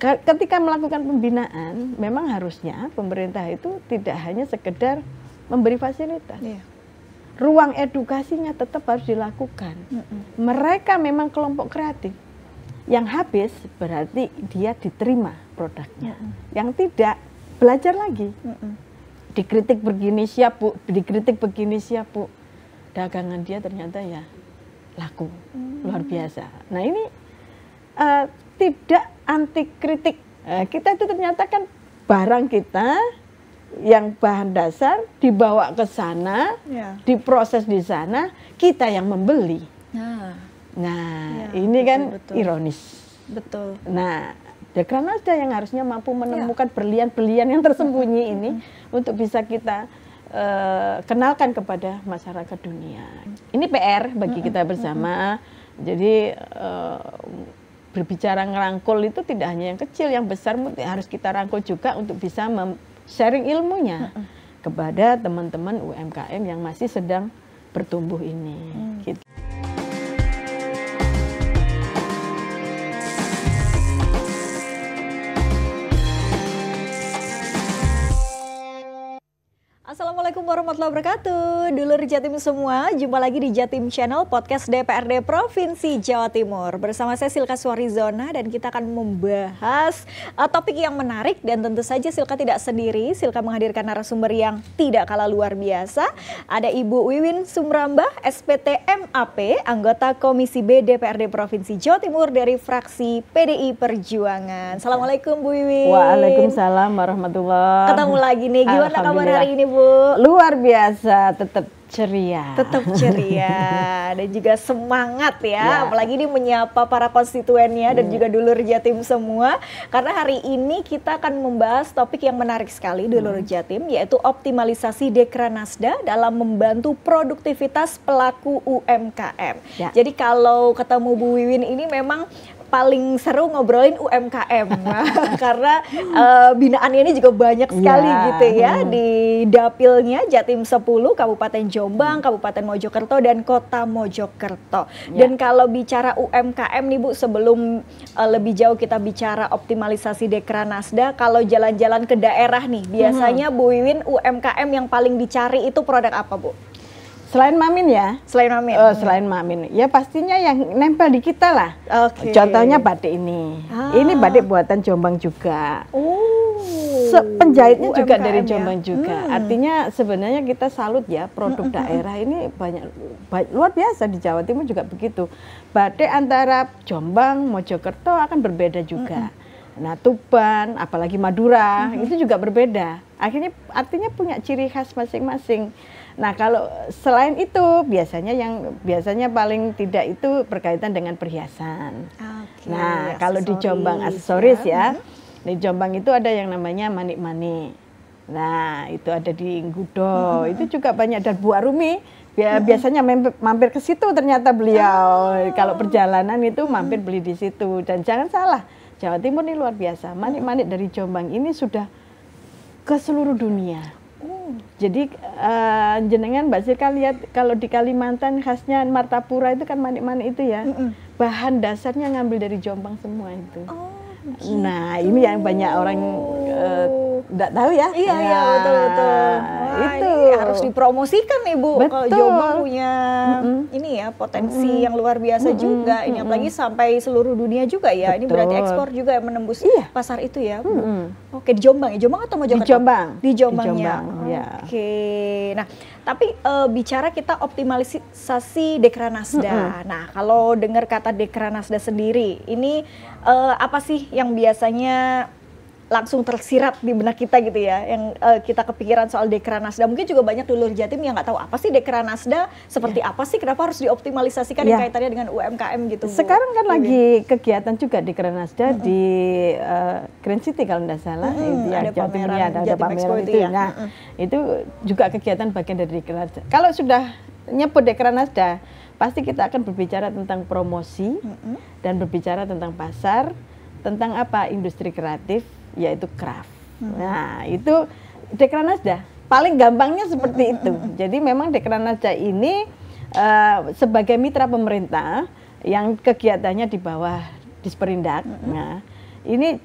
ketika melakukan pembinaan, memang harusnya pemerintah itu tidak hanya sekedar memberi fasilitas. Ruang edukasinya tetap harus dilakukan. Mereka memang kelompok kreatif. Yang habis berarti dia diterima produknya. Yang tidak, belajar lagi. Dikritik begini siap Bu, dikritik begini siap Bu. Dagangan dia ternyata ya laku, luar biasa. Nah ini tidak anti kritik. Kita itu ternyata kan barang kita yang bahan dasar dibawa ke sana, diproses di sana, kita yang membeli. Nah, ini betul, kan betul. Ironis. Betul. Nah, Dekranasda yang harusnya mampu menemukan berlian-berlian yang tersembunyi ini untuk bisa kita kenalkan kepada masyarakat dunia. Ini PR bagi kita bersama. Jadi berbicara ngerangkul itu tidak hanya yang kecil, yang besar harus kita rangkul juga untuk bisa sharing ilmunya kepada teman-teman UMKM yang masih sedang bertumbuh ini. Gitu. Assalamualaikum warahmatullahi wabarakatuh. Dulur Jatim semua, jumpa lagi di Jatim Channel Podcast DPRD Provinsi Jawa Timur. Bersama saya Silka Suarizona dan kita akan membahas topik yang menarik. Dan tentu saja Silka tidak sendiri, Silka menghadirkan narasumber yang tidak kalah luar biasa. Ada Ibu Wiwin Sumrambah, SPT MAP, anggota Komisi B DPRD Provinsi Jawa Timur dari fraksi PDI Perjuangan. Assalamualaikum Bu Wiwin. Waalaikumsalam warahmatullahi. Ketemu lagi nih, gimana kabar hari ini Bu? Luar biasa, tetap ceria. Tetap ceria dan juga semangat ya. Apalagi ini menyapa para konstituennya dan juga dulur Jatim semua. Karena hari ini kita akan membahas topik yang menarik sekali dulur Jatim, yaitu optimalisasi Dekranasda dalam membantu produktivitas pelaku UMKM. Jadi kalau ketemu Bu Wiwin ini memang paling seru ngobrolin UMKM karena binaannya ini juga banyak sekali gitu ya di dapilnya Jatim 10, Kabupaten Jombang, Kabupaten Mojokerto dan Kota Mojokerto. Dan kalau bicara UMKM nih Bu, sebelum lebih jauh kita bicara optimalisasi Dekranasda, kalau jalan-jalan ke daerah nih biasanya Bu Wiwin UMKM yang paling dicari itu produk apa Bu? Selain Mamin ya? Selain Mamin. Selain Mamin. Ya pastinya yang nempel di kita lah. Contohnya batik ini. Ini batik buatan Jombang juga. Penjahitnya juga dari Jombang juga. Artinya sebenarnya kita salut ya, produk daerah ini banyak luar biasa. Di Jawa Timur juga begitu. Batik antara Jombang, Mojokerto akan berbeda juga. Nah, Tuban, apalagi Madura, itu juga berbeda. Artinya punya ciri khas masing-masing. Nah, kalau selain itu biasanya paling tidak itu berkaitan dengan perhiasan. Nah, kalau di Jombang aksesoris ya. Di Jombang itu ada yang namanya manik-manik. Nah, itu ada di Gudo. Itu juga banyak, dan Bu Arumi biasanya mampir ke situ ternyata beliau. Kalau perjalanan itu mampir beli di situ. Dan jangan salah, Jawa Timur ini luar biasa. Manik-manik dari Jombang ini sudah ke seluruh dunia. Jadi jenengan Mbak Silka lihat kalau di Kalimantan khasnya Martapura itu kan manik-manik itu ya. Bahan dasarnya ngambil dari Jombang semua itu. Nah, ini yang banyak orang enggak tahu ya. Iya, betul. Itu harus dipromosikan nih Bu. Kalau Jombang punya ini ya potensi yang luar biasa juga. Ini apalagi sampai seluruh dunia juga ya. Ini berarti ekspor juga yang menembus pasar itu ya. Oke, di Jombang ya. Jombang atau Mojokerto? Di Jombang. Di Jombangnya. Ya. Oke. Nah, tapi bicara kita optimalisasi Dekranasda. Nah, kalau dengar kata Dekranasda sendiri, ini apa sih yang biasanya langsung tersirat di benak kita gitu ya, yang kita kepikiran soal Dekranasda? Mungkin juga banyak dulur Jatim yang nggak tahu apa sih Dekranasda, seperti apa sih, kenapa harus dioptimalisasikan kaitannya dengan UMKM gitu Bu? Sekarang kan lagi kegiatan juga Dekranasda di Green City kalau tidak salah. Ada pameran Jatim Expo itu ya. Nah, itu juga kegiatan bagian dari Dekranasda. Kalau sudah nyebut Dekranasda, pasti kita akan berbicara tentang promosi dan berbicara tentang pasar, tentang apa, industri kreatif, yaitu craft. Nah, itu Dekranasda. Paling gampangnya seperti itu. Jadi memang Dekranasda ini sebagai mitra pemerintah yang kegiatannya di bawah Disperindak. Nah, ini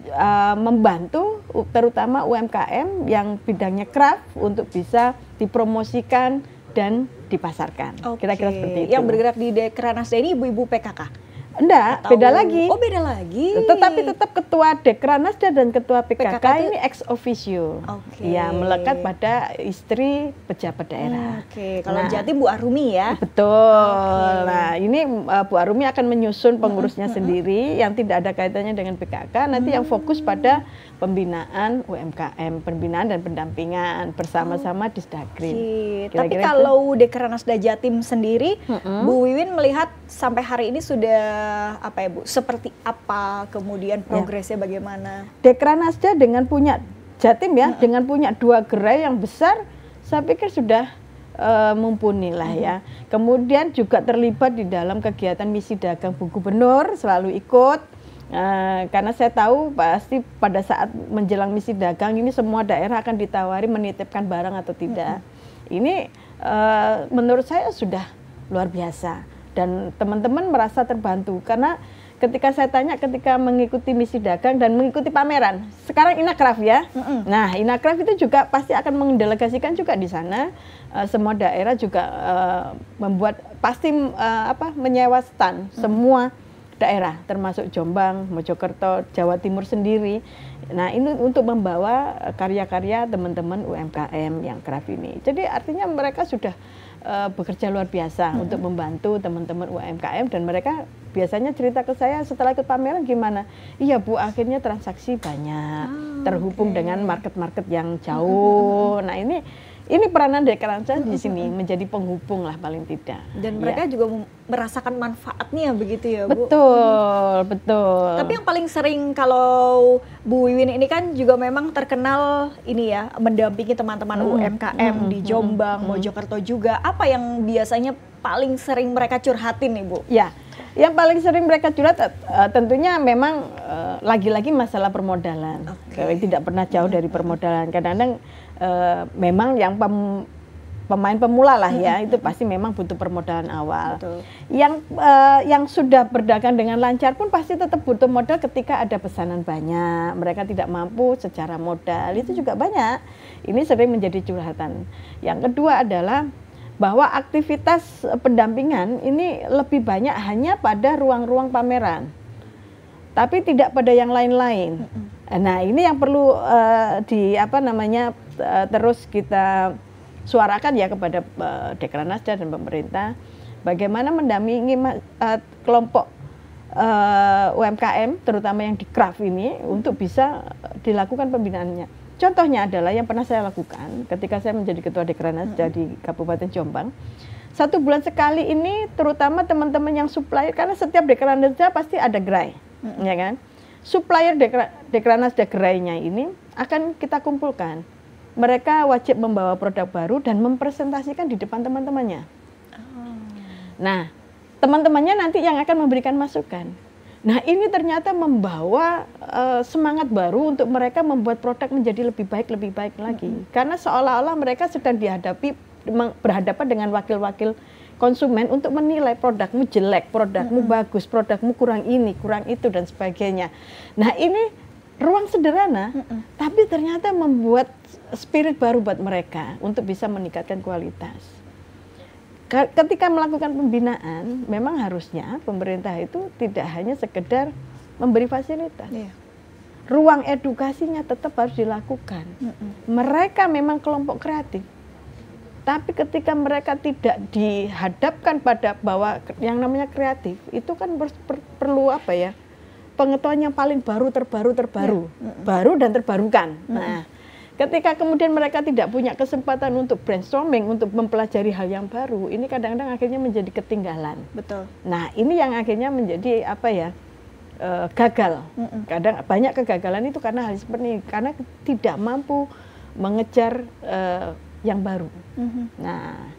membantu terutama UMKM yang bidangnya craft untuk bisa dipromosikan dan dipasarkan. Kira-kira seperti itu. Yang bergerak di Dekranasda ini ibu-ibu PKK? Enggak, beda lagi. Oh, beda lagi. Tetapi tetap ketua Dekranasda dan ketua PKK ini ex officio. Ya, melekat pada istri pejabat daerah. Kalau Jatim Bu Arumi ya. Betul. Nah, ini Bu Arumi akan menyusun pengurusnya sendiri yang tidak ada kaitannya dengan PKK, nanti yang fokus pada pembinaan UMKM, pembinaan dan pendampingan bersama-sama di Disdagrin. Tapi kalau Dekranasda Jatim sendiri, Bu Wiwin melihat sampai hari ini sudah apa ya Bu? Seperti apa, kemudian progresnya bagaimana? Dekranasda dengan punya Jatim ya, dengan punya 2 gerai yang besar, saya pikir sudah mumpuni lah ya. Kemudian juga terlibat di dalam kegiatan misi dagang Bu Gubernur, selalu ikut. Karena saya tahu pasti pada saat menjelang misi dagang ini semua daerah akan ditawari menitipkan barang atau tidak. Ini menurut saya sudah luar biasa. Dan teman-teman merasa terbantu karena ketika saya tanya ketika mengikuti misi dagang dan mengikuti pameran, sekarang Inakraf ya. Nah, Inakraf itu juga pasti akan mendelegasikan juga di sana. Semua daerah juga membuat pasti menyewa stand semua daerah termasuk Jombang, Mojokerto, Jawa Timur sendiri. Nah, ini untuk membawa karya-karya teman-teman UMKM yang craft ini. Jadi artinya mereka sudah bekerja luar biasa untuk membantu teman-teman UMKM dan mereka biasanya cerita ke saya setelah ikut pameran gimana? Iya Bu, akhirnya transaksi banyak, terhubung dengan market-market yang jauh. Nah, ini peranan Dekranasda di sini menjadi penghubung lah paling tidak. Dan mereka juga merasakan manfaatnya begitu ya Bu? Betul, betul. Tapi yang paling sering kalau Bu Wiwin ini kan juga memang terkenal ini ya, mendampingi teman-teman UMKM di Jombang, Mojokerto juga. Apa yang biasanya paling sering mereka curhatin nih Bu? Ya, yang paling sering mereka curhat tentunya memang lagi-lagi masalah permodalan. Tidak pernah jauh dari permodalan. Kadang-kadang memang yang pemain pemula lah ya, itu pasti memang butuh permodalan awal. Yang sudah berdagang dengan lancar pun pasti tetap butuh modal ketika ada pesanan banyak. Mereka tidak mampu secara modal, itu juga banyak. Ini sering menjadi curhatan. Yang kedua adalah bahwa aktivitas pendampingan ini lebih banyak hanya pada ruang-ruang pameran, tapi tidak pada yang lain-lain. Nah, ini yang perlu terus kita suarakan ya kepada Dekranasda dan pemerintah, bagaimana mendampingi kelompok UMKM terutama yang di craft ini untuk bisa dilakukan pembinaannya. Contohnya adalah yang pernah saya lakukan ketika saya menjadi ketua Dekranasda di Kabupaten Jombang. 1 bulan sekali ini terutama teman-teman yang supplier, karena setiap Dekranasda pasti ada gerai, ya kan? Supplier Dekranasda gerainya ini akan kita kumpulkan. Mereka wajib membawa produk baru dan mempresentasikan di depan teman-temannya. Nah, teman-temannya nanti yang akan memberikan masukan. Nah, ini ternyata membawa semangat baru untuk mereka membuat produk menjadi lebih baik lagi. Karena seolah-olah mereka sedang berhadapan dengan wakil-wakil konsumen untuk menilai produkmu jelek, produkmu bagus, produkmu kurang ini, kurang itu, dan sebagainya. Nah, ini ruang sederhana, tapi ternyata membuat spirit baru buat mereka untuk bisa meningkatkan kualitas. Ketika melakukan pembinaan, memang harusnya pemerintah itu tidak hanya sekedar memberi fasilitas. Ruang edukasinya tetap harus dilakukan. Mereka memang kelompok kreatif. Tapi ketika mereka tidak dihadapkan pada bahwa yang namanya kreatif, itu kan perlu apa ya? Pengetahuan yang paling terbaru, baru dan terbarukan. Nah, ketika kemudian mereka tidak punya kesempatan untuk brainstorming, untuk mempelajari hal yang baru, ini kadang-kadang akhirnya menjadi ketinggalan. Betul. Nah, ini yang akhirnya menjadi apa ya? Gagal. Kadang banyak kegagalan itu karena hal seperti ini, karena tidak mampu mengejar yang baru. Nah,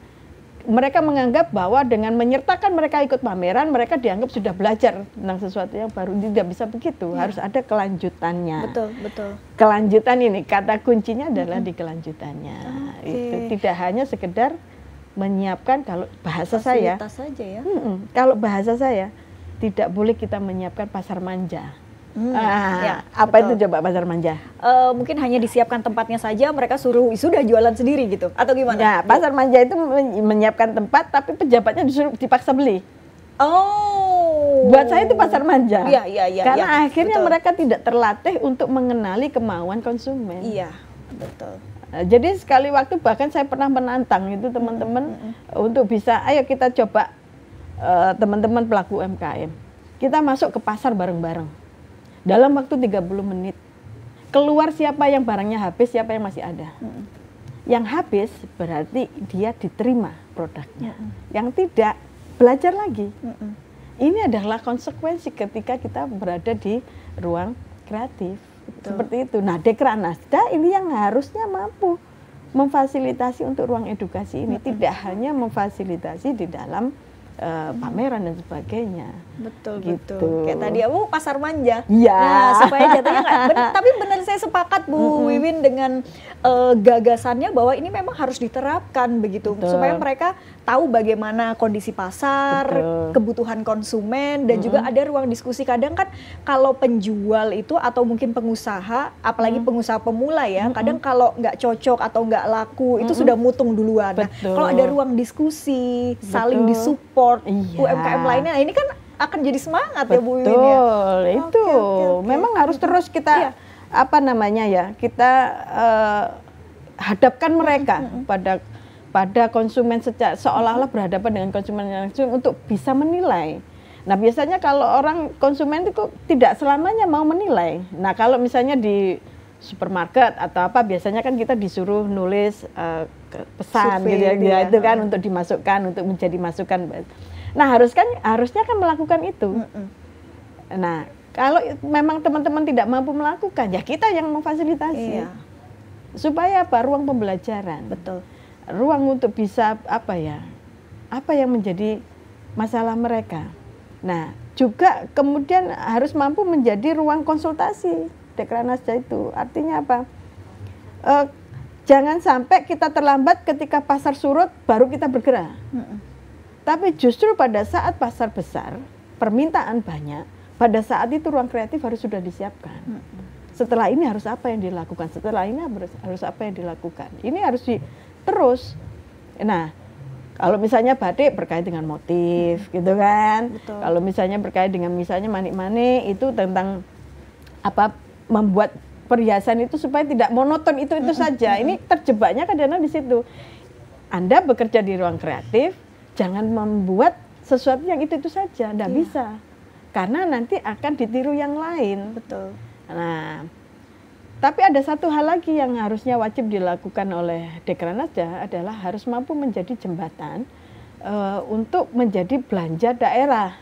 mereka menganggap bahwa dengan menyertakan mereka ikut pameran, mereka dianggap sudah belajar tentang sesuatu yang baru. Tidak bisa begitu, harus ada kelanjutannya. Betul. Kelanjutan ini, kata kuncinya adalah di kelanjutannya. Itu tidak hanya sekedar menyiapkan, kalau bahasa saya, saja ya. Kalau bahasa saya, tidak boleh kita menyiapkan pasar manja. Apa betul. Itu coba pasar manja? Mungkin hanya disiapkan tempatnya saja, mereka suruh sudah jualan sendiri gitu, atau gimana? Ya, pasar manja itu menyiapkan tempat, tapi pejabatnya disuruh dipaksa beli. Buat saya itu pasar manja. Karena akhirnya betul. Mereka tidak terlatih untuk mengenali kemauan konsumen. Iya, betul. Jadi sekali waktu bahkan saya pernah menantang itu teman-teman untuk bisa, ayo kita coba teman-teman pelaku UMKM. Kita masuk ke pasar bareng-bareng. Dalam waktu 30 menit. Keluar siapa yang barangnya habis, siapa yang masih ada. Yang habis berarti dia diterima produknya. Yang tidak, belajar lagi. Ini adalah konsekuensi ketika kita berada di ruang kreatif. Betul. Seperti itu. Nah, Dekranasda ini yang harusnya mampu memfasilitasi untuk ruang edukasi ini. Tidak hanya memfasilitasi di dalam pameran dan sebagainya. Betul, gitu. Betul. Kayak tadi, pasar manja. Iya. Nah, supaya jatuhnya tapi benar saya sepakat Bu Wiwin dengan gagasannya bahwa ini memang harus diterapkan begitu. Betul. Supaya mereka tahu bagaimana kondisi pasar, betul. Kebutuhan konsumen, dan juga ada ruang diskusi. Kadang kan kalau penjual itu atau mungkin pengusaha, apalagi pengusaha pemula ya, kadang kalau nggak cocok atau nggak laku, itu sudah mutung duluan. Nah, kalau ada ruang diskusi, saling disupport, UMKM lainnya, nah ini kan akan jadi semangat. Betul, ya Bu Wiwin ya. Betul, itu memang harus terus kita kita hadapkan mereka pada konsumen seolah-olah berhadapan dengan konsumen langsung untuk bisa menilai. Nah, biasanya kalau orang konsumen itu tidak selamanya mau menilai. Nah, kalau misalnya di supermarket atau apa, biasanya kan kita disuruh nulis pesan gitu ya, itu kan untuk dimasukkan, untuk menjadi masukan. Nah, harusnya kan melakukan itu. Nah, kalau memang teman-teman tidak mampu melakukan, ya kita yang memfasilitasi. Supaya apa? Ruang pembelajaran. Betul. Ruang untuk bisa apa yang menjadi masalah mereka. Nah, juga kemudian harus mampu menjadi ruang konsultasi Dekranasda itu. Artinya apa? Jangan sampai kita terlambat ketika pasar surut baru kita bergerak. Tapi justru pada saat pasar besar, permintaan banyak, pada saat itu ruang kreatif harus sudah disiapkan. Setelah ini harus apa yang dilakukan? Setelah ini harus apa yang dilakukan? Ini harus terus. Nah, kalau misalnya batik berkait dengan motif, gitu kan? Betul. Kalau misalnya berkait dengan misalnya manik-manik, itu tentang apa, membuat perhiasan itu supaya tidak monoton itu saja. Ini terjebaknya kadang-kadang di situ. Anda bekerja di ruang kreatif, jangan membuat sesuatu yang itu saja, tidak bisa. Karena nanti akan ditiru yang lain. Betul. Nah, tapi ada satu hal lagi yang harusnya wajib dilakukan oleh Dekranasda adalah harus mampu menjadi jembatan untuk menjadi belanja daerah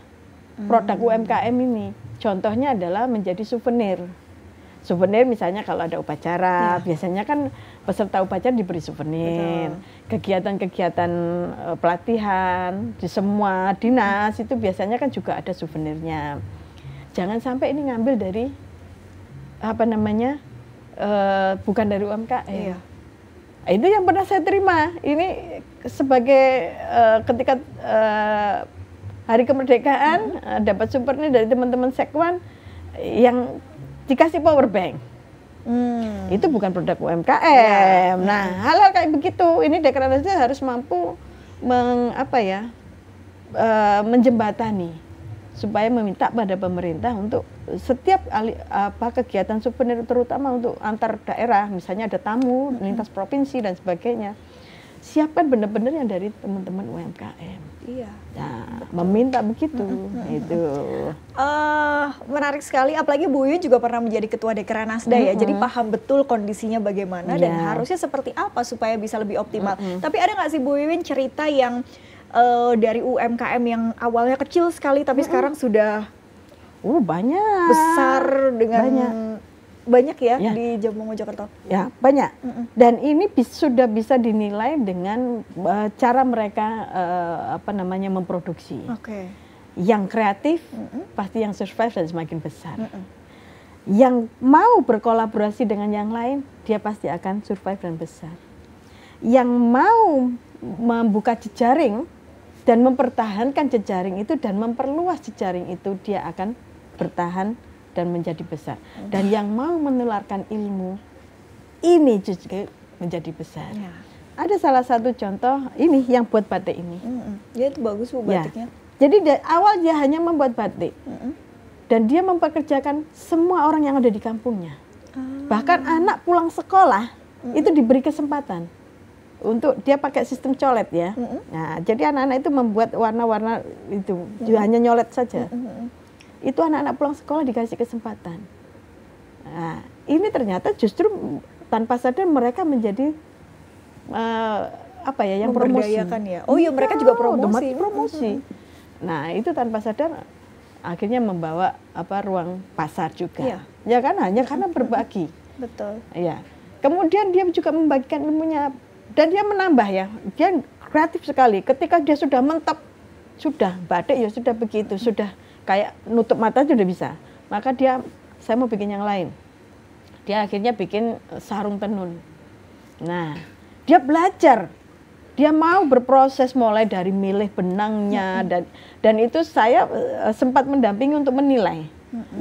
produk UMKM ini. Contohnya adalah menjadi souvenir. Souvenir misalnya kalau ada upacara, biasanya kan peserta upacara diberi souvenir. Kegiatan-kegiatan pelatihan di semua dinas itu biasanya kan juga ada souvenirnya. Jangan sampai ini ngambil dari bukan dari UMKM. Itu yang pernah saya terima. Ini sebagai ketika hari kemerdekaan dapat souvenir dari teman-teman Sekwan yang dikasih power bank. Itu bukan produk UMKM. Nah, hal-hal kayak begitu ini Dekranasda harus mampu menjembatani supaya meminta pada pemerintah untuk setiap kegiatan souvenir, terutama untuk antar daerah, misalnya ada tamu lintas provinsi dan sebagainya, siapkan benar-benar yang dari teman-teman UMKM. Nah, meminta begitu. Itu. Menarik sekali, apalagi Bu Wiwin juga pernah menjadi ketua Dekranasda ya, jadi paham betul kondisinya bagaimana dan harusnya seperti apa supaya bisa lebih optimal. Tapi ada nggak sih Bu Wiwin cerita yang dari UMKM yang awalnya kecil sekali tapi sekarang sudah banyak besar dengan banyak ya di Jawa Mojokerto? Ya, banyak. Dan ini sudah bisa dinilai dengan cara mereka memproduksi. Yang kreatif pasti yang survive dan semakin besar. Yang mau berkolaborasi dengan yang lain, dia pasti akan survive dan besar. Yang mau membuka jejaring dan mempertahankan jejaring itu dan memperluas jejaring itu, dia akan bertahan dan menjadi besar. Dan yang mau menularkan ilmu ini juga menjadi besar. Ya. Ada salah satu contoh ini yang buat batik ini. Ya itu bagus Bu batiknya. Ya. Jadi awal dia hanya membuat batik. Dan dia mempekerjakan semua orang yang ada di kampungnya. Bahkan anak pulang sekolah itu diberi kesempatan untuk dia pakai sistem colet ya. Nah, jadi anak-anak itu membuat warna-warna itu hanya nyolet saja. Itu anak-anak pulang sekolah dikasih kesempatan. Nah, ini ternyata justru tanpa sadar mereka menjadi apa ya yang promosi. Ya. Oh iya mereka juga promosi. Nah, itu tanpa sadar akhirnya membawa ruang pasar juga. Ya kan hanya karena berbagi. Betul. Ya. Kemudian dia juga membagikan ilmunya dan dia menambah ya. Dia kreatif sekali. Ketika dia sudah mentap, sudah batik ya sudah begitu, sudah kayak nutup mata sudah bisa. Maka saya mau bikin yang lain. Dia akhirnya bikin sarung tenun. Nah, dia belajar. Dia mau berproses mulai dari milih benangnya dan itu saya sempat mendampingi untuk menilai.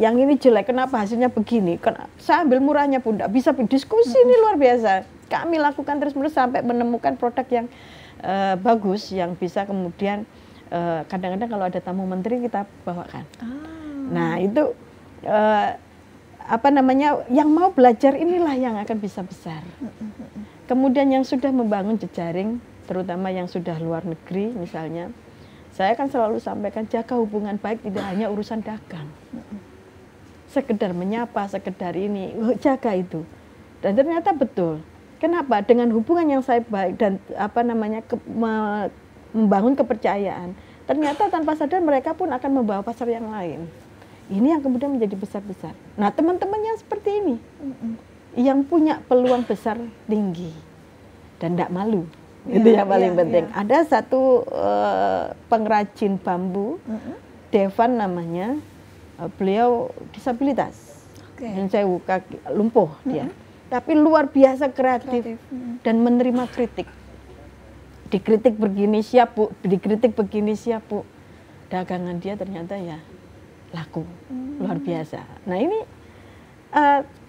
Yang ini jelek, kenapa hasilnya begini? Saya ambil murahnya pun tidak bisa diskusi ini luar biasa. Kami lakukan terus-menerus sampai menemukan produk yang bagus yang bisa kemudian kadang-kadang kalau ada tamu menteri kita bawakan. Nah itu yang mau belajar inilah yang akan bisa besar. Kemudian yang sudah membangun jejaring, terutama yang sudah luar negeri misalnya, saya kan selalu sampaikan jaga hubungan baik tidak hanya urusan dagang. Sekedar menyapa, sekedar ini, jaga itu. Dan ternyata betul. Kenapa? Dengan hubungan yang saya baik dan membangun kepercayaan, ternyata tanpa sadar mereka pun akan membawa pasar yang lain. Ini yang kemudian menjadi besar-besar. Nah, teman-teman yang seperti ini, yang punya peluang besar tinggi dan tidak malu. Itu yang paling penting. Ada satu pengrajin bambu, Devan namanya, beliau disabilitas, yang saya kaki lumpuh dia, tapi luar biasa kreatif dan menerima kritik. Dikritik begini siap Bu, dikritik begini siap Bu. Dagangan dia ternyata ya laku, luar biasa. Nah ini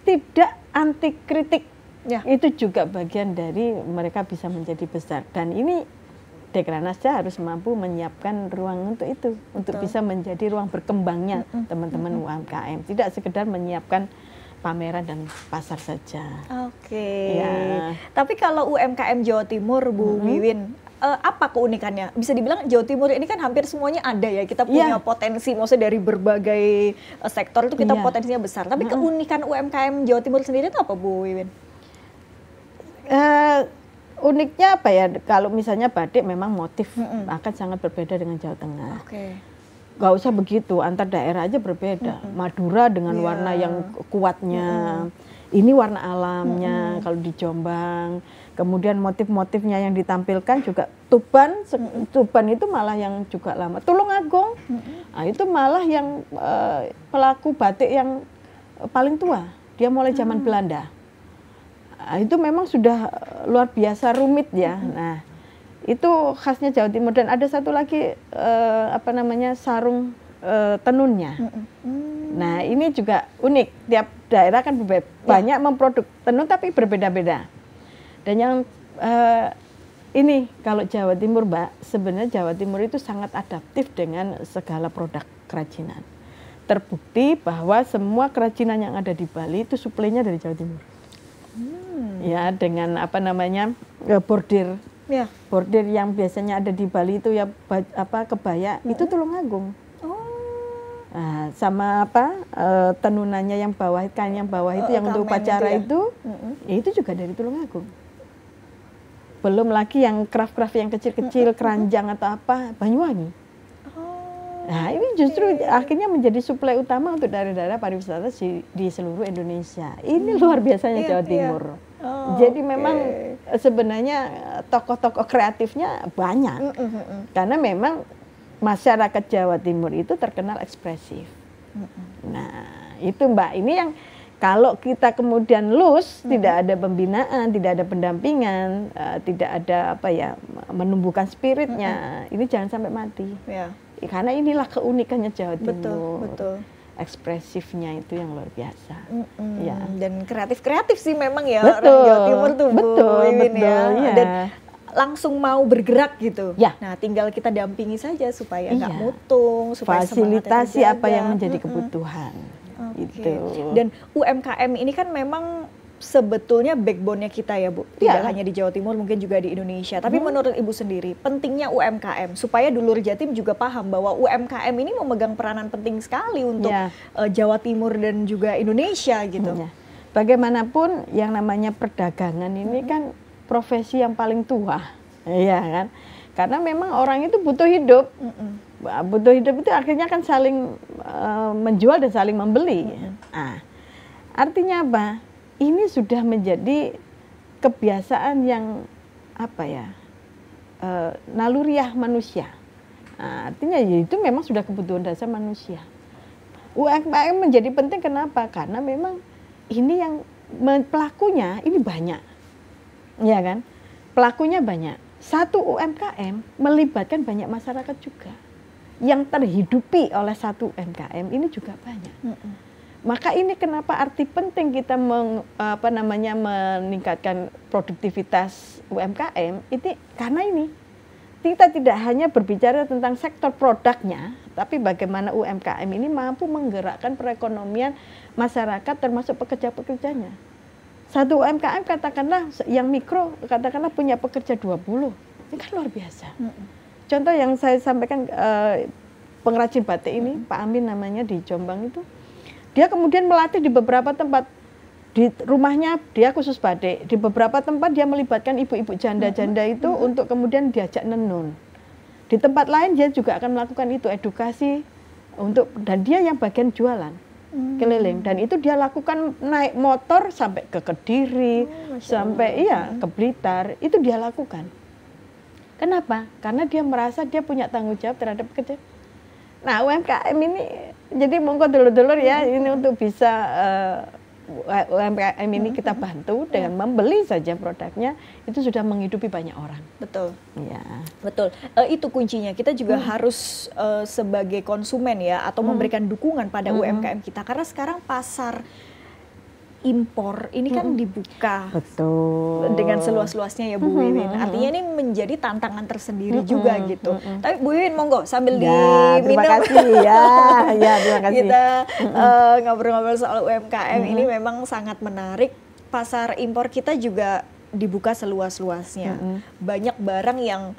tidak anti kritik. Ya. Itu juga bagian dari mereka bisa menjadi besar. Dan ini Dekranasda harus mampu menyiapkan ruang untuk itu. Untuk bisa menjadi ruang berkembangnya teman-teman UMKM. Tidak sekedar menyiapkan pameran dan pasar saja. Oke. Ya. Tapi kalau UMKM Jawa Timur, Bu Wiwin, apa keunikannya? Bisa dibilang Jawa Timur ini kan hampir semuanya ada ya. Kita punya potensi, maksudnya dari berbagai sektor itu kita potensinya besar. Tapi keunikan UMKM Jawa Timur sendiri itu apa Bu Wiwin? Uniknya apa ya, kalau misalnya batik memang motif akan sangat berbeda dengan Jawa Tengah. Gak usah begitu, antar daerah aja berbeda. Madura dengan warna yang kuatnya, ini warna alamnya kalau di Jombang. Kemudian motif-motifnya yang ditampilkan juga Tuban itu malah yang juga lama. Tulungagung, nah itu malah yang pelaku batik yang paling tua, dia mulai zaman Belanda. Itu memang sudah luar biasa rumit ya. Nah, itu khasnya Jawa Timur. Dan ada satu lagi sarung tenunnya. Nah, ini juga unik. Tiap daerah kan banyak memproduk tenun tapi berbeda-beda. Dan yang ini kalau Jawa Timur, Mbak, sebenarnya Jawa Timur itu sangat adaptif dengan segala produk kerajinan. Terbukti bahwa semua kerajinan yang ada di Bali itu suplainya dari Jawa Timur. Ya, dengan bordir. Bordir yang biasanya ada di Bali itu ya kebaya, itu Tulungagung. Nah, sama tenunannya yang bawah, kain yang bawah itu yang untuk upacara itu, ya itu juga dari Tulungagung. Belum lagi yang craft-craft yang kecil-kecil, keranjang atau apa, Banyuwangi. Nah, ini justru akhirnya menjadi suplai utama untuk daerah-daerah pariwisata di seluruh Indonesia. Ini luar biasanya Jawa Timur. Jadi memang sebenarnya tokoh-tokoh kreatifnya banyak. Karena memang masyarakat Jawa Timur itu terkenal ekspresif. Nah, itu Mbak, ini yang kalau kita kemudian loose, tidak ada pembinaan, tidak ada pendampingan, tidak ada menumbuhkan spiritnya, ini jangan sampai mati. Karena inilah keunikannya Jawa Timur. Betul. ekspresifnya itu yang luar biasa. Ya. Dan kreatif sih memang ya betul, orang Jawa Timur tuh betul, ya. Ya. Dan langsung mau bergerak gitu. Ya. Nah, tinggal kita dampingi saja supaya nggak mutung, supaya fasilitasi apa yang menjadi kebutuhan. Gitu. Dan UMKM ini kan memang sebetulnya backbone-nya kita ya Bu, tidak hanya di Jawa Timur, mungkin juga di Indonesia. Tapi menurut Ibu sendiri, pentingnya UMKM supaya Dulur Jatim juga paham bahwa UMKM ini memegang peranan penting sekali untuk Jawa Timur dan juga Indonesia gitu. Bagaimanapun yang namanya perdagangan ini kan profesi yang paling tua, ya kan? Karena memang orang itu butuh hidup, butuh hidup itu akhirnya kan saling menjual dan saling membeli. Nah, artinya apa? Ini sudah menjadi kebiasaan yang apa ya, naluriah manusia. Nah, artinya ya itu memang sudah kebutuhan dasar manusia. UMKM menjadi penting kenapa? Karena memang ini yang pelakunya ini banyak, ya kan? Pelakunya banyak. Satu UMKM melibatkan banyak masyarakat juga. Yang terhidupi oleh satu UMKM ini juga banyak. Maka ini kenapa arti penting kita meningkatkan produktivitas UMKM itu karena ini kita tidak hanya berbicara tentang sektor produknya, tapi bagaimana UMKM ini mampu menggerakkan perekonomian masyarakat termasuk pekerja-pekerjanya. Satu UMKM katakanlah yang mikro katakanlah punya pekerja 20, ini kan luar biasa. Contoh yang saya sampaikan pengrajin batik ini Pak Amin namanya di Jombang itu. Dia kemudian melatih di beberapa tempat, di rumahnya dia khusus batik, di beberapa tempat dia melibatkan ibu-ibu janda-janda itu untuk kemudian diajak nenun. Di tempat lain dia juga akan melakukan itu, edukasi, dan dia yang bagian jualan, keliling. Dan itu dia lakukan naik motor sampai ke Kediri, sampai ke Blitar, itu dia lakukan. Kenapa? Karena dia merasa dia punya tanggung jawab terhadap pekerjaan. Nah UMKM ini, jadi monggo dulur-dulur ya, ini untuk bisa UMKM ini kita bantu dengan membeli saja produknya, itu sudah menghidupi banyak orang. Betul. Ya. Betul. Itu kuncinya, kita juga harus sebagai konsumen ya, atau memberikan dukungan pada UMKM kita. Karena sekarang pasar impor ini kan dibuka dengan seluas-luasnya ya Bu Wiwin. Artinya ini menjadi tantangan tersendiri juga gitu. Tapi Bu Wiwin monggo sambil diminum. Terima kasih ya terima kasih. Kita ngobrol-ngobrol soal UMKM ini memang sangat menarik. Pasar impor kita juga dibuka seluas-luasnya. Banyak barang yang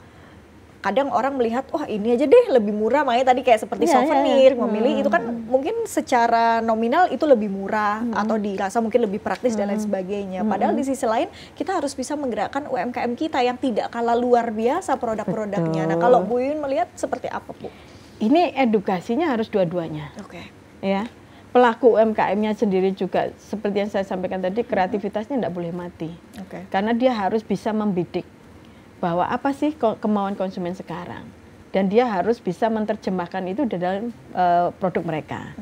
kadang orang melihat, wah ini aja deh lebih murah, makanya tadi kayak seperti souvenir, memilih itu kan mungkin secara nominal itu lebih murah atau dirasa mungkin lebih praktis dan lain sebagainya. Padahal di sisi lain kita harus bisa menggerakkan UMKM kita yang tidak kalah luar biasa produk-produknya. Nah kalau Bu Wiwin melihat seperti apa Bu? Ini edukasinya harus dua-duanya. Ya, pelaku UMKM-nya sendiri juga seperti yang saya sampaikan tadi, kreativitasnya tidak boleh mati. Karena dia harus bisa membidik bahwa apa sih kemauan konsumen sekarang, dan dia harus bisa menerjemahkan itu di dalam produk mereka.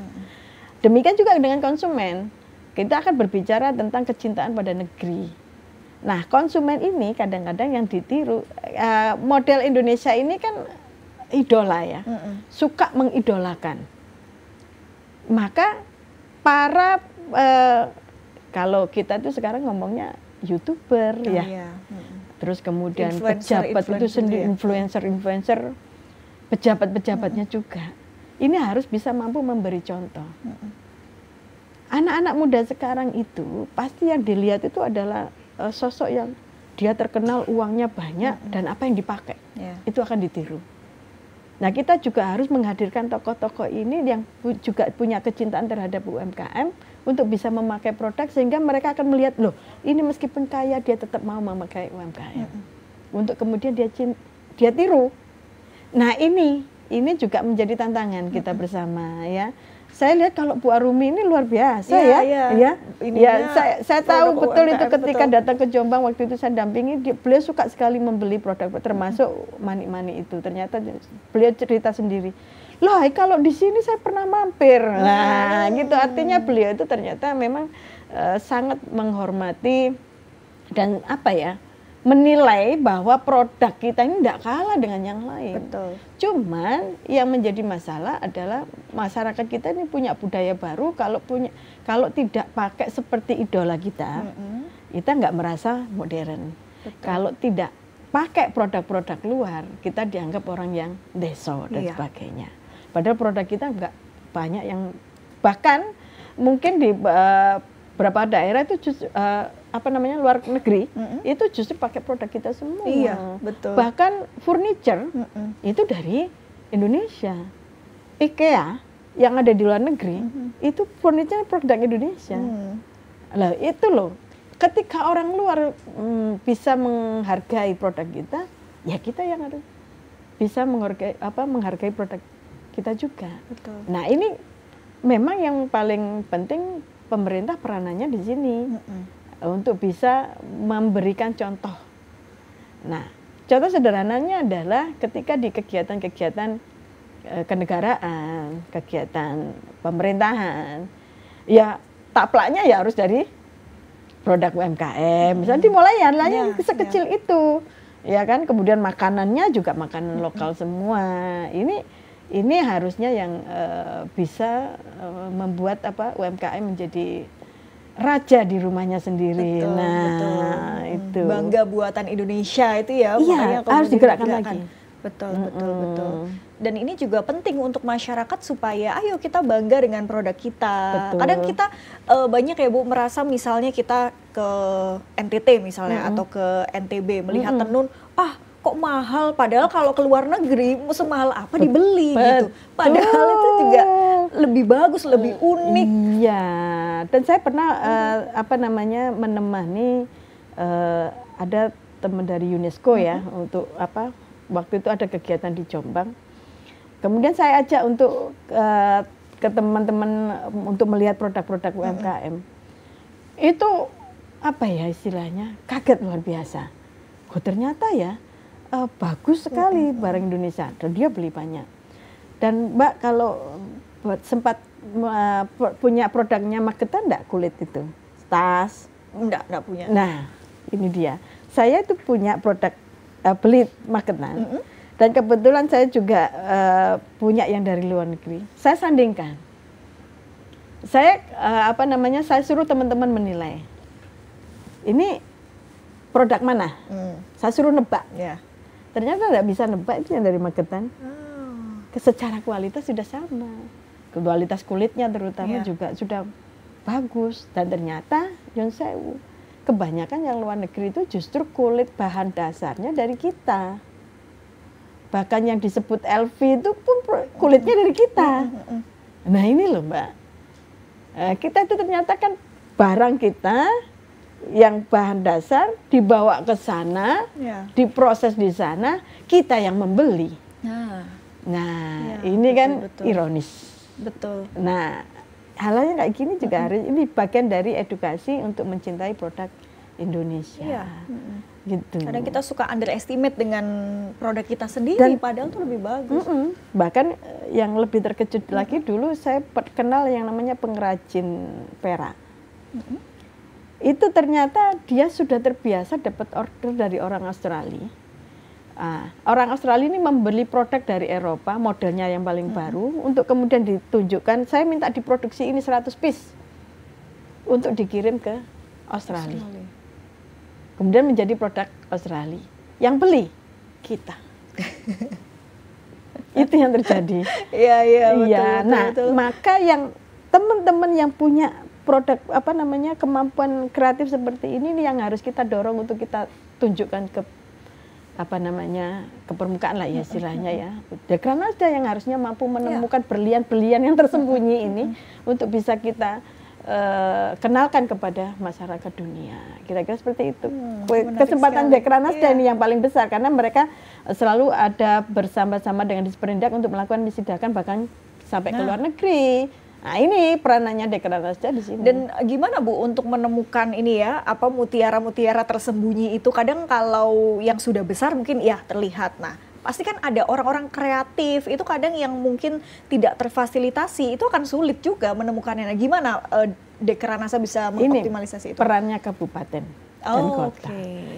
Demikian juga dengan konsumen, kita akan berbicara tentang kecintaan pada negeri. Nah konsumen ini kadang-kadang yang ditiru, model Indonesia ini kan idola ya, suka mengidolakan. Maka para kalau kita tuh sekarang ngomongnya YouTuber terus kemudian pejabat itu sendiri, influencer, pejabat-pejabatnya juga. Ini harus bisa mampu memberi contoh. Anak-anak muda sekarang itu pasti yang dilihat itu adalah sosok yang dia terkenal, uangnya banyak, dan apa yang dipakai itu akan ditiru. Nah kita juga harus menghadirkan tokoh-tokoh ini yang juga punya kecintaan terhadap UMKM untuk bisa memakai produk, sehingga mereka akan melihat, loh ini meskipun kaya dia tetap mau memakai UMKM. Untuk kemudian dia tiru. Nah ini juga menjadi tantangan kita bersama ya. Saya lihat kalau Bu Arumi ini luar biasa saya tahu betul UMKM, itu ketika datang ke Jombang waktu itu saya dampingi, beliau suka sekali membeli produk termasuk manik-manik itu. Ternyata beliau cerita sendiri, loh kalau di sini saya pernah mampir. Nah gitu, artinya beliau itu ternyata memang sangat menghormati dan apa ya, menilai bahwa produk kita ini tidak kalah dengan yang lain. Betul. Cuman yang menjadi masalah adalah masyarakat kita ini punya budaya baru, kalau tidak pakai seperti idola kita, kita nggak merasa modern. Betul. Kalau tidak pakai produk-produk luar, kita dianggap orang yang deso dan sebagainya. Padahal produk kita nggak banyak yang, bahkan mungkin di beberapa daerah itu justru, luar negeri, itu justru pakai produk kita semua. Iya, betul. Bahkan furniture itu dari Indonesia. IKEA yang ada di luar negeri, itu furniture produk Indonesia. Lah itu loh, ketika orang luar bisa menghargai produk kita, ya kita yang harus bisa menghargai produk kita juga. Betul. Nah ini memang yang paling penting, pemerintah peranannya di sini untuk bisa memberikan contoh. Nah, contoh sederhananya adalah ketika di kegiatan-kegiatan kenegaraan, kegiatan pemerintahan, ya taplaknya ya harus dari produk UMKM. Misalnya dimulai ya sekecil itu, ya kan. Kemudian makanannya juga makanan lokal semua. Ini harusnya yang bisa membuat UMKM menjadi raja di rumahnya sendiri. Betul. Itu bangga buatan Indonesia itu ya. Iya, harus digerakkan lagi. Betul. Dan ini juga penting untuk masyarakat supaya ayo kita bangga dengan produk kita. Betul. Kadang kita banyak ya Bu merasa misalnya kita ke NTT misalnya atau ke NTB melihat tenun, kok mahal, padahal kalau ke luar negeri semahal apa dibeli gitu. Padahal itu juga lebih bagus, lebih unik. Iya, dan saya pernah menemani ada teman dari UNESCO ya, untuk waktu itu ada kegiatan di Jombang. Kemudian saya ajak untuk ke teman-teman untuk melihat produk-produk UMKM. Itu istilahnya kaget luar biasa. Oh ternyata ya bagus sekali barang Indonesia, dan dia beli banyak. Dan Mbak kalau sempat punya produknya Magetan enggak, kulit itu? Tas? Enggak punya. Nah, ini dia. Saya itu punya produk beli Magetan. Dan kebetulan saya juga punya yang dari luar negeri. Saya sandingkan. Saya saya suruh teman-teman menilai. Ini produk mana? Saya suruh nebak. Yeah. Ternyata tidak bisa nebak, itu yang dari Magetan. Secara kualitas sudah sama. Kualitas kulitnya terutama juga sudah bagus. Dan ternyata Nyun Sewu, kebanyakan yang luar negeri itu justru kulit bahan dasarnya dari kita. Bahkan yang disebut LV itu pun kulitnya dari kita. Nah ini loh Mbak, kita itu ternyata kan barang kita yang bahan dasar dibawa ke sana, diproses di sana, kita yang membeli. Ini kan betul. Ironis. Betul. Nah, halnya kayak gini juga harus, ini bagian dari edukasi untuk mencintai produk Indonesia. Gitu. Kadang kita suka underestimate dengan produk kita sendiri, padahal itu lebih bagus. Bahkan yang lebih terkejut lagi, dulu saya kenal yang namanya pengrajin perak. Itu ternyata dia sudah terbiasa dapat order dari orang Australia. Orang Australia ini membeli produk dari Eropa, modelnya yang paling baru, untuk kemudian ditunjukkan, saya minta diproduksi ini 100 piece untuk dikirim ke Australia. Kemudian menjadi produk Australia. Yang beli kita. Itu yang terjadi. Iya. Betul. Maka yang teman-teman yang punya produk kemampuan kreatif seperti ini yang harus kita dorong untuk kita tunjukkan ke ke permukaan lah ya istilahnya ya. Dekranasda yang harusnya mampu menemukan berlian-berlian yang tersembunyi ini untuk bisa kita kenalkan kepada masyarakat dunia. Kira-kira seperti itu. Kesempatan Dekranasda ini yang paling besar karena mereka selalu ada bersama-sama dengan Disperindak untuk melakukan misi dagang bahkan sampai ke luar negeri. Nah ini peranannya Dekranasda di sini. Dan gimana Bu untuk menemukan ini ya, mutiara-mutiara tersembunyi itu? Kadang kalau yang sudah besar mungkin ya terlihat. Nah pasti kan ada orang-orang kreatif, itu kadang yang mungkin tidak terfasilitasi, itu akan sulit juga menemukannya. Nah gimana Dekranasda bisa mengoptimalisasi itu? Perannya kabupaten. dan kota.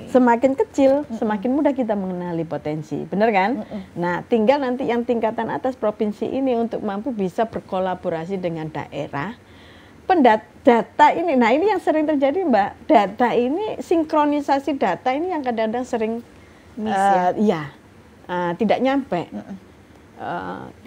Semakin kecil, semakin mudah kita mengenali potensi, benar kan? Nah, tinggal nanti yang tingkatan atas provinsi ini untuk mampu bisa berkolaborasi dengan daerah. Data ini, nah ini yang sering terjadi Mbak, data ini, sinkronisasi data ini yang kadang-kadang sering tidak nyampe,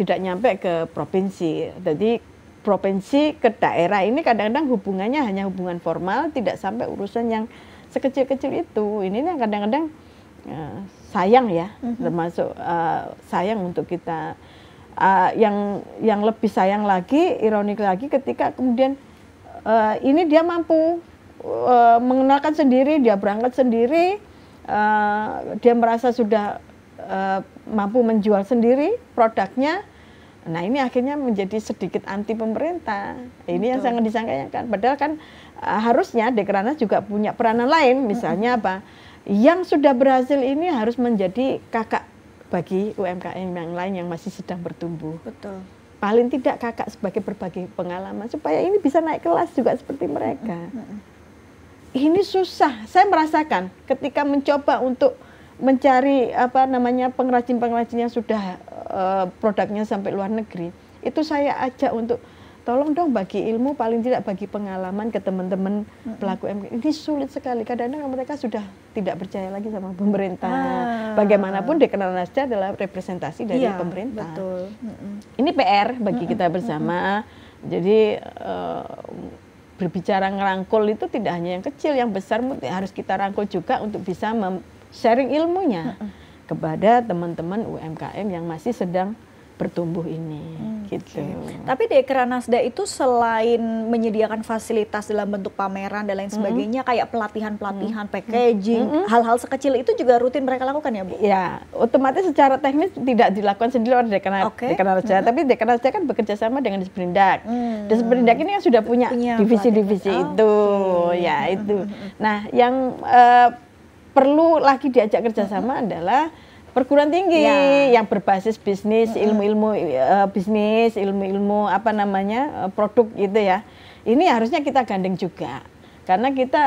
tidak nyampe ke provinsi. Jadi provinsi ke daerah ini kadang-kadang hubungannya hanya hubungan formal, tidak sampai urusan yang sekecil-kecil itu. Ini yang kadang-kadang sayang ya, termasuk sayang untuk kita. Yang lebih sayang lagi, ironik lagi ketika kemudian ini dia mampu mengenalkan sendiri, dia berangkat sendiri, dia merasa sudah mampu menjual sendiri produknya. Nah ini akhirnya menjadi sedikit anti pemerintah. Ini yang sangat disayangkan. Padahal kan harusnya Dekranasda juga punya peranan lain. Misalnya apa? Yang sudah berhasil ini harus menjadi kakak bagi UMKM yang lain yang masih sedang bertumbuh. Betul. Paling tidak kakak sebagai berbagi pengalaman supaya ini bisa naik kelas juga seperti mereka. Ini susah. Saya merasakan ketika mencoba untuk mencari pengrajin-pengrajin yang sudah produknya sampai luar negeri, itu saya ajak untuk tolong dong bagi ilmu, paling tidak bagi pengalaman ke teman-teman pelaku UMKM. Ini sulit sekali, kadang-kadang mereka sudah tidak percaya lagi sama pemerintah. Bagaimanapun Dekranasda adalah representasi dari pemerintah. Betul. Ini PR bagi kita bersama. Jadi berbicara ngerangkul itu tidak hanya yang kecil, yang besar harus kita rangkul juga untuk bisa sharing ilmunya kepada teman-teman UMKM yang masih sedang bertumbuh ini, gitu. Tapi Dekranasda itu selain menyediakan fasilitas dalam bentuk pameran dan lain sebagainya, kayak pelatihan-pelatihan, packaging, hal-hal sekecil itu juga rutin mereka lakukan ya, Bu? Ya, otomatis secara teknis tidak dilakukan sendiri oleh Dekranasda, tapi Dekranasda kan bekerja sama dengan Disperindak. Disperindak ini yang sudah punya divisi-divisi itu, ya itu. Nah, yang perlu lagi diajak kerjasama adalah perguruan tinggi yang berbasis bisnis, ilmu-ilmu bisnis, ilmu-ilmu produk gitu ya. Ini harusnya kita gandeng juga. Karena kita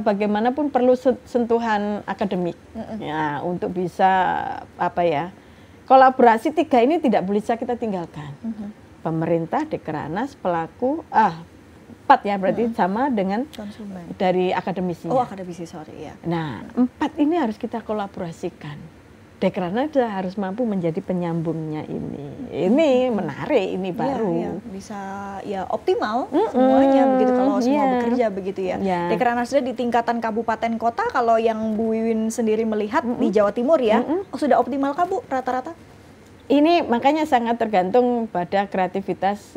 bagaimanapun perlu sentuhan akademik ya untuk bisa kolaborasi tiga ini tidak bisa kita tinggalkan. Pemerintah, Dekranasda, pelaku, 4 ya berarti sama dengan konsumen dari akademisinya. Oh, akademisi, sorry ya. Nah, 4 ini harus kita kolaborasikan. Dekranasda harus mampu menjadi penyambungnya ini. Ini menarik, ini baru. Ya, bisa optimal semuanya begitu kalau semua bekerja begitu ya. Dekranasda di tingkatan kabupaten kota, kalau yang Bu Wiwin sendiri melihat di Jawa Timur ya, sudah optimal kah Bu rata-rata? Ini makanya sangat tergantung pada kreativitas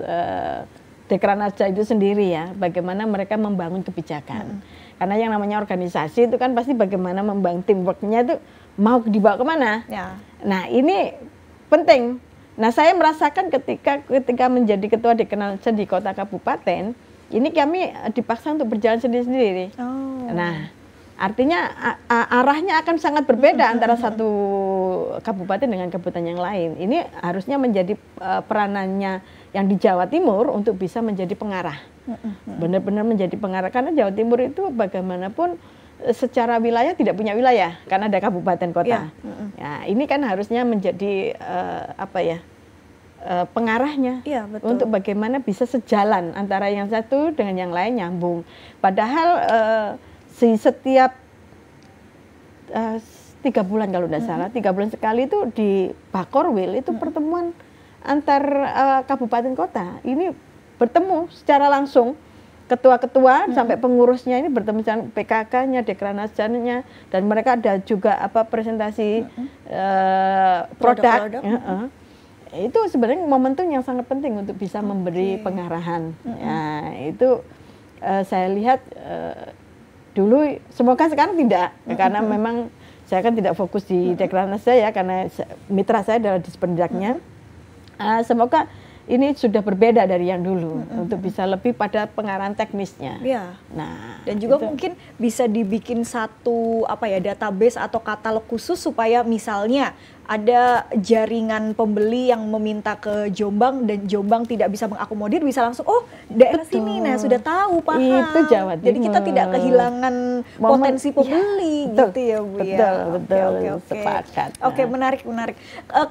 Dekranasda itu sendiri ya, bagaimana mereka membangun kebijakan. Karena yang namanya organisasi itu kan pasti bagaimana membangun teamworknya itu mau dibawa kemana. Nah ini penting. Nah saya merasakan ketika menjadi ketua Dekranasda di kota kabupaten, ini kami dipaksa untuk berjalan sendiri-sendiri. Nah artinya arahnya akan sangat berbeda antara satu kabupaten dengan kabupaten yang lain. Ini harusnya menjadi peranannya yang di Jawa Timur untuk bisa menjadi pengarah. Benar-benar menjadi pengarah, karena Jawa Timur itu bagaimanapun secara wilayah tidak punya wilayah karena ada kabupaten kota. Ya, ini kan harusnya menjadi pengarahnya untuk bagaimana bisa sejalan antara yang satu dengan yang lain, nyambung. Padahal setiap 3 bulan kalau tidak salah, 3 bulan sekali itu di Bakorwil itu pertemuan antar kabupaten kota. Ini bertemu secara langsung. Ketua-ketua sampai pengurusnya ini bertemu dengan PKK-nya, Dekranasda-nya, dan mereka ada juga presentasi produk. Itu sebenarnya momentum yang sangat penting untuk bisa memberi pengarahan. Ya, itu saya lihat dulu, semoga sekarang tidak, karena memang saya kan tidak fokus di Dekranasda ya, karena mitra saya adalah Disperindak-nya. Semoga ini sudah berbeda dari yang dulu untuk bisa lebih pada pengarahan teknisnya. Nah, dan juga mungkin bisa dibikin satu database atau katalog khusus supaya misalnya ada jaringan pembeli yang meminta ke Jombang dan Jombang tidak bisa mengakomodir, bisa langsung daerah sini, nah sudah tahu, paham. Itu Jawa Timur. Jadi kita tidak kehilangan potensi pembeli, betul, gitu ya Bu ya. Betul, Oke. sepakat. Oke, menarik.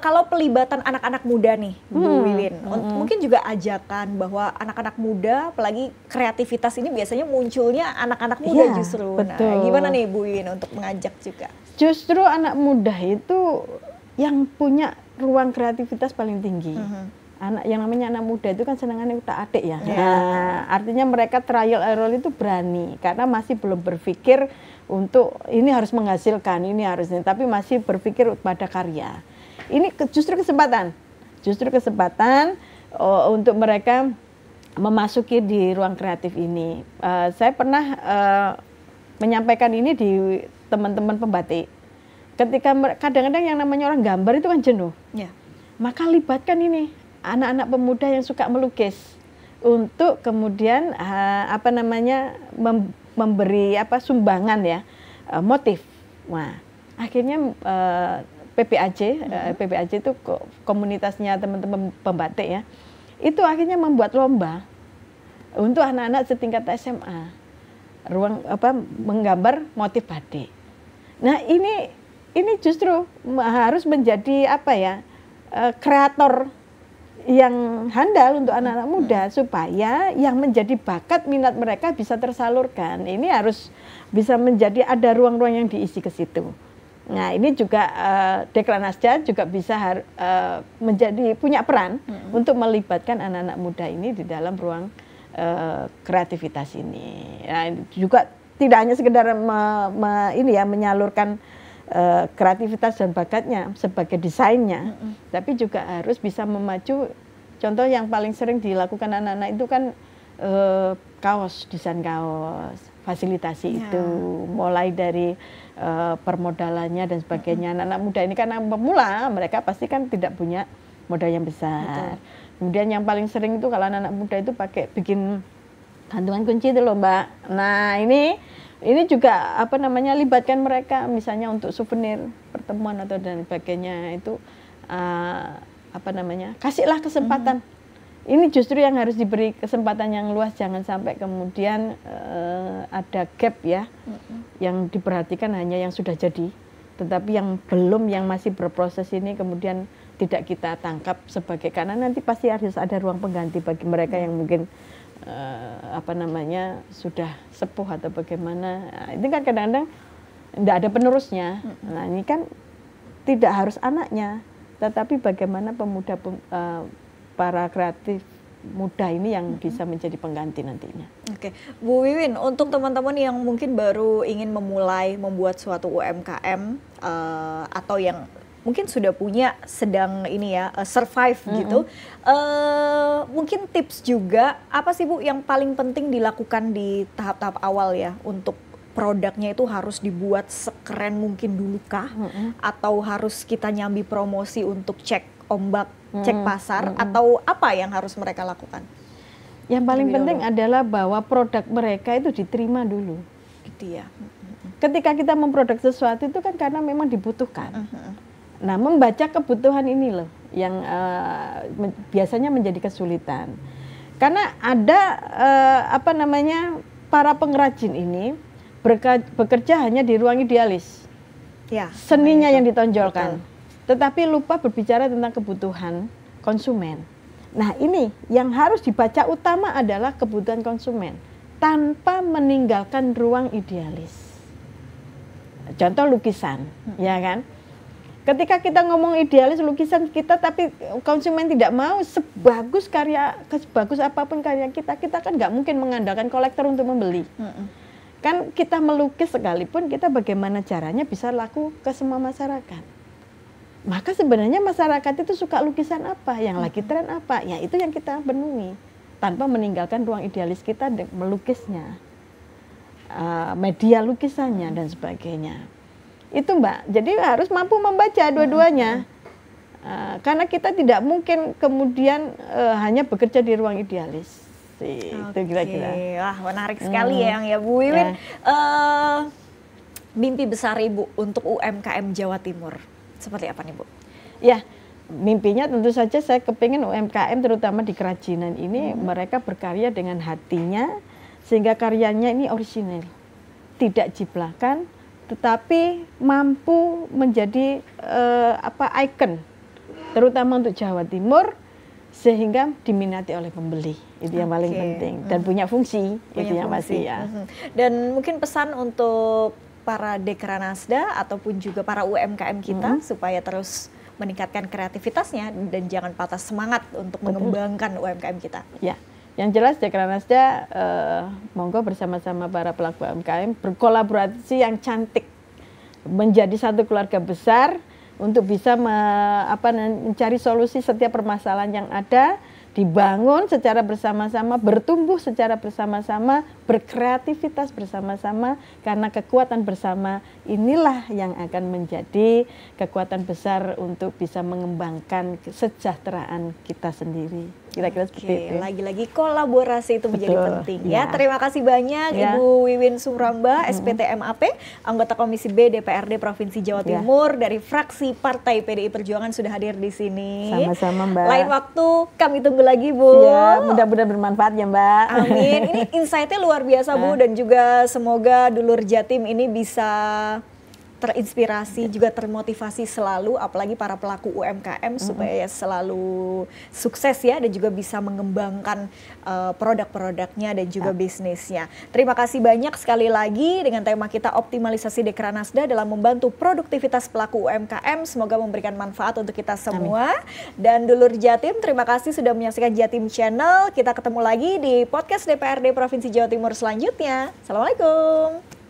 Kalau pelibatan anak-anak muda nih, Bu Wiwin, mungkin juga ajakan bahwa anak-anak muda, apalagi kreativitas ini biasanya munculnya anak-anak muda justru. Betul. Nah, gimana nih Bu Wiwin untuk mengajak juga? Justru anak muda itu yang punya ruang kreativitas paling tinggi. Yang namanya anak muda itu kan senangannya utak-atik ya. Nah, artinya mereka trial error itu berani karena masih belum berpikir untuk ini harus menghasilkan, ini harusnya, tapi masih berpikir pada karya. Ini justru kesempatan untuk mereka memasuki di ruang kreatif ini. Saya pernah menyampaikan ini di teman-teman pembatik. Ketika kadang-kadang yang namanya orang gambar itu kan jenuh, maka libatkan ini anak-anak pemuda yang suka melukis untuk kemudian memberi sumbangan ya, motif. Wah, akhirnya PPAJ itu komunitasnya teman-teman pembatik ya, itu akhirnya membuat lomba untuk anak-anak setingkat SMA, menggambar motif batik. Nah ini justru harus menjadi kreator yang handal untuk anak-anak muda, supaya yang menjadi bakat minat mereka bisa tersalurkan. Ini harus bisa menjadi ada ruang-ruang yang diisi ke situ. Nah ini juga Dekranasda juga bisa menjadi punya peran untuk melibatkan anak-anak muda ini di dalam ruang kreativitas ini. Nah, juga tidak hanya sekedar menyalurkan kreativitas dan bakatnya sebagai desainnya, tapi juga harus bisa memacu. Contoh yang paling sering dilakukan anak-anak itu kan desain kaos, fasilitasi itu, mulai dari permodalannya dan sebagainya. Anak-anak muda ini karena pemula, mereka pasti kan tidak punya modal yang besar. Kemudian yang paling sering itu kalau anak-anak muda itu bikin gantungan kunci itu loh Mbak. Nah ini juga libatkan mereka misalnya untuk souvenir pertemuan atau dan sebagainya itu kasihlah kesempatan. Ini justru yang harus diberi kesempatan yang luas, jangan sampai kemudian ada gap ya, yang diperhatikan hanya yang sudah jadi, tetapi yang belum, yang masih berproses ini kemudian tidak kita tangkap sebagai, karena nanti pasti harus ada ruang pengganti bagi mereka yang mungkin sudah sepuh atau bagaimana. Nah, ini kan kadang-kadang tidak ada penerusnya. Nah ini kan tidak harus anaknya, tetapi bagaimana pemuda para kreatif muda ini yang bisa menjadi pengganti nantinya. Oke, Bu Wiwin, untuk teman-teman yang mungkin baru ingin memulai membuat suatu UMKM atau yang mungkin sudah punya, sedang survive gitu, mungkin tips juga apa sih Bu yang paling penting dilakukan di tahap-tahap awal ya, untuk produknya itu harus dibuat sekeren mungkin dulu kah, atau harus kita nyambi promosi untuk cek ombak, cek pasar, atau apa yang harus mereka lakukan? Yang paling penting adalah bahwa produk mereka itu diterima dulu, gitu ya. Ketika kita memproduk sesuatu itu kan karena memang dibutuhkan. Nah, membaca kebutuhan ini loh yang biasanya menjadi kesulitan. Karena ada para pengrajin ini bekerja hanya di ruang idealis. Ya, seninya yang ditonjolkan. Betul. Tetapi lupa berbicara tentang kebutuhan konsumen. Nah, ini yang harus dibaca utama adalah kebutuhan konsumen tanpa meninggalkan ruang idealis. Contoh lukisan, ya kan? Ketika kita ngomong idealis lukisan kita, tapi konsumen tidak mau, sebagus apapun karya kita kan nggak mungkin mengandalkan kolektor untuk membeli. Kan kita melukis sekalipun, kita bagaimana caranya bisa laku ke semua masyarakat. Maka sebenarnya masyarakat itu suka lukisan apa, yang lagi tren apa, ya itu yang kita penuhi. Tanpa meninggalkan ruang idealis kita melukisnya, media lukisannya dan sebagainya. Itu Mbak, jadi harus mampu membaca dua-duanya. Karena kita tidak mungkin kemudian hanya bekerja di ruang idealis. Itu kira-kira. Wah, menarik sekali ya Bu Wiwin. Mimpi besar Ibu untuk UMKM Jawa Timur seperti apa nih Bu? Ya, mimpinya tentu saja saya kepingin UMKM terutama di kerajinan ini mereka berkarya dengan hatinya sehingga karyanya ini orisinal, tidak jiplakan, tetapi mampu menjadi ikon terutama untuk Jawa Timur sehingga diminati oleh pembeli. Itu yang paling penting dan punya fungsi, itu yang pasti ya. Dan mungkin pesan untuk para Dekranasda ataupun juga para UMKM kita supaya terus meningkatkan kreativitasnya dan jangan patah semangat untuk mengembangkan UMKM kita. Ya, yang jelas Dekranasda monggo bersama-sama para pelaku UMKM berkolaborasi yang cantik menjadi satu keluarga besar untuk bisa mencari solusi setiap permasalahan yang ada, dibangun secara bersama-sama, bertumbuh secara bersama-sama, berkreativitas bersama-sama, karena kekuatan bersama inilah yang akan menjadi kekuatan besar untuk bisa mengembangkan kesejahteraan kita sendiri. Kira-kira seperti itu. Lagi-lagi kolaborasi itu menjadi penting ya. Terima kasih banyak Ibu Wiwin Sumramba, SPT MAP, anggota Komisi B DPRD Provinsi Jawa Timur dari fraksi Partai PDI Perjuangan sudah hadir di sini. Sama-sama Mbak. Lain waktu kami tunggu lagi Bu. Ya, mudah-mudahan bermanfaat ya Mbak. Amin. Ini insight-nya luar biasa Bu dan juga semoga dulur Jatim ini bisa terinspirasi juga termotivasi selalu, apalagi para pelaku UMKM supaya selalu sukses ya dan juga bisa mengembangkan produk-produknya dan juga bisnisnya. Terima kasih banyak sekali lagi dengan tema kita optimalisasi Dekranasda dalam membantu produktivitas pelaku UMKM. Semoga memberikan manfaat untuk kita semua. Dan dulur Jatim, terima kasih sudah menyaksikan Jatim Channel. Kita ketemu lagi di podcast DPRD Provinsi Jawa Timur selanjutnya. Assalamualaikum.